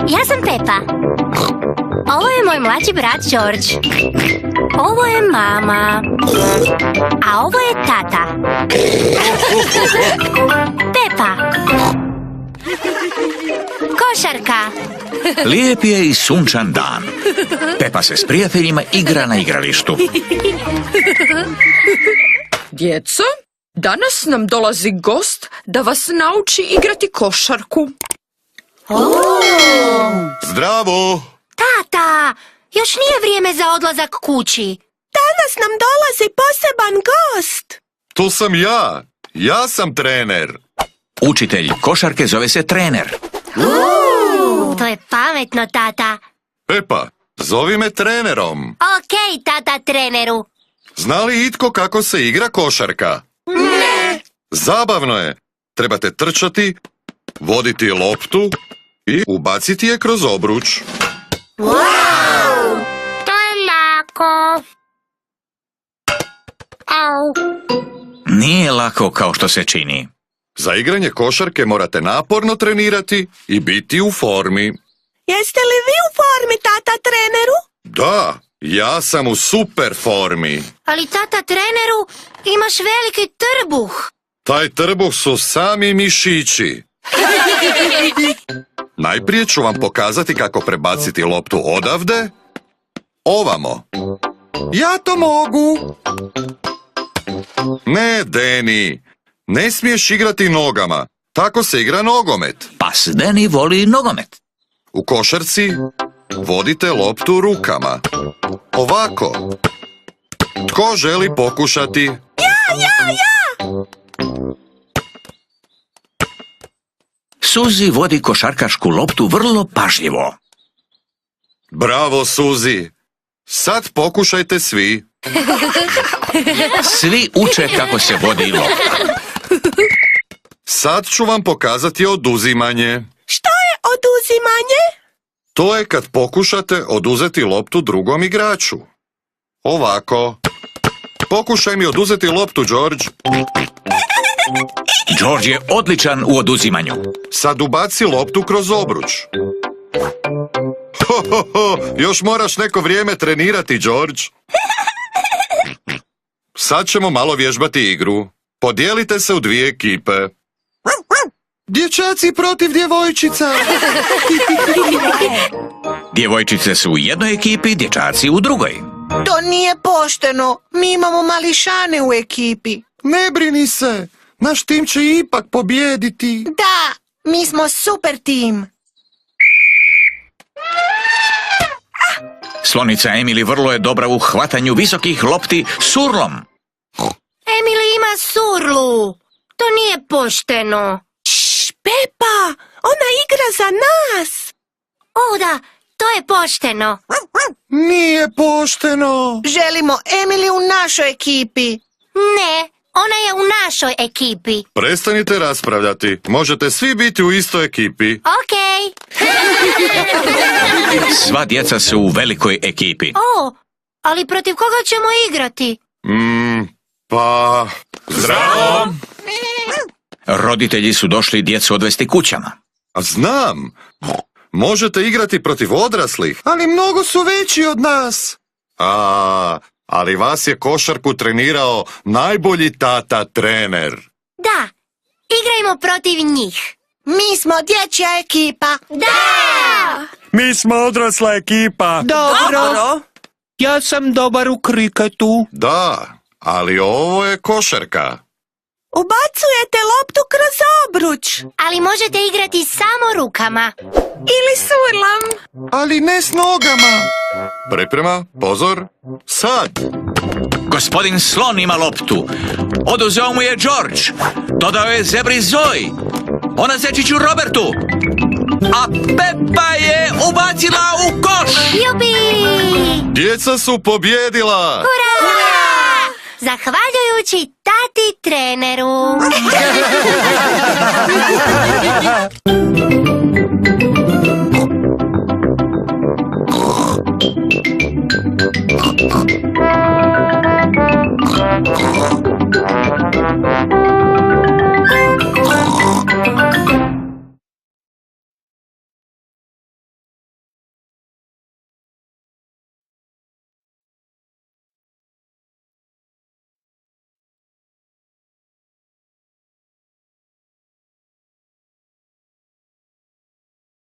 Ja sam Pepa. Ovo je moj mlađi brat George. Ovo je mama. A ovo je tata. Pepa. Košarka. Lijep je i sunčan dan. Pepa se s prijateljima igra na igralištu. Djeco, danas nam dolazi gost da vas nauči igrati košarku. Zdravo! Tata, još nije vrijeme za odlazak kući. Danas nam dolazi poseban gost. To sam ja. Ja sam trener. Učitelj košarke zove se trener. To je pametno, tata. Pepa, zovi me trenerom. Okej, tata treneru. Zna li itko kako se igra košarka? Ne. Zabavno je. Trebate trčati, voditi loptu i ubaciti je kroz obruč. Wow! To je lako. Au. Nije lako kao što se čini. Za igranje košarke morate naporno trenirati i biti u formi. Jeste li vi u formi, tata treneru? Da, ja sam u super formi. Ali tata treneru, imaš veliki trbuh. Taj trbuh su sami mišići. Najprije ću vam pokazati kako prebaciti loptu odavde ovamo. Ja to mogu. Ne, Deni, ne smiješ igrati nogama. Tako se igra nogomet. Pas Deni voli nogomet. U košarci vodite loptu rukama. Ovako. Tko želi pokušati? Ja! Suzi vodi košarkašku loptu vrlo pažljivo. Bravo, Suzi. Sad pokušajte svi. Svi uče kako se vodi lopta. Sad ću vam pokazati oduzimanje. Što je oduzimanje? To je kad pokušate oduzeti loptu drugom igraču. Ovako. Pokušaj mi oduzeti loptu, George. George je odličan u oduzimanju. Sad ubaci loptu kroz obruč. Još moraš neko vrijeme trenirati, George. Sad ćemo malo vježbati igru. Podijelite se u dvije ekipe. Dječaci protiv djevojčica. Djevojčice su u jednoj ekipi, dječaci u drugoj. To nije pošteno. Mi imamo mališane u ekipi. Ne brini se. Naš tim će ipak pobijediti. Da, mi smo super tim. Slonica Emily vrlo je dobra u hvatanju visokih lopti surlom. Emily ima surlu. To nije pošteno. Pepa, ona igra za nas. O da, to je pošteno. Nije pošteno. Želimo Emily u našoj ekipi. Ne, ona je u našoj ekipi. Prestanite raspravljati. Možete svi biti u istoj ekipi. Okej. Sva djeca su u velikoj ekipi. O, ali protiv koga ćemo igrati? Pa... Zdravo! Roditelji su došli djecu odvesti kućama. A znam. Možete igrati protiv odraslih. Ali mnogo su veći od nas. Ali vas je košarku trenirao najbolji tata trener. Da, igrajmo protiv njih. Mi smo dječja ekipa. Da! Mi smo odrasla ekipa. Dobro. Ja sam dobar u kriketu. Da, ali ovo je košarka. Ubacujete loptu kroz obruč. Ali možete igrati samo rukama. Ili surlom. Ali ne s nogama. Priprema, pozor, sad. Gospodin Slon ima loptu. Oduzeo mu je George. Dodao je zebri Zoe. Ona zečiću Robertu. A Pepa je ubacila u koš. Jubi! Djeca su pobjedila. Hurra! Zahvaljujući tati treneru.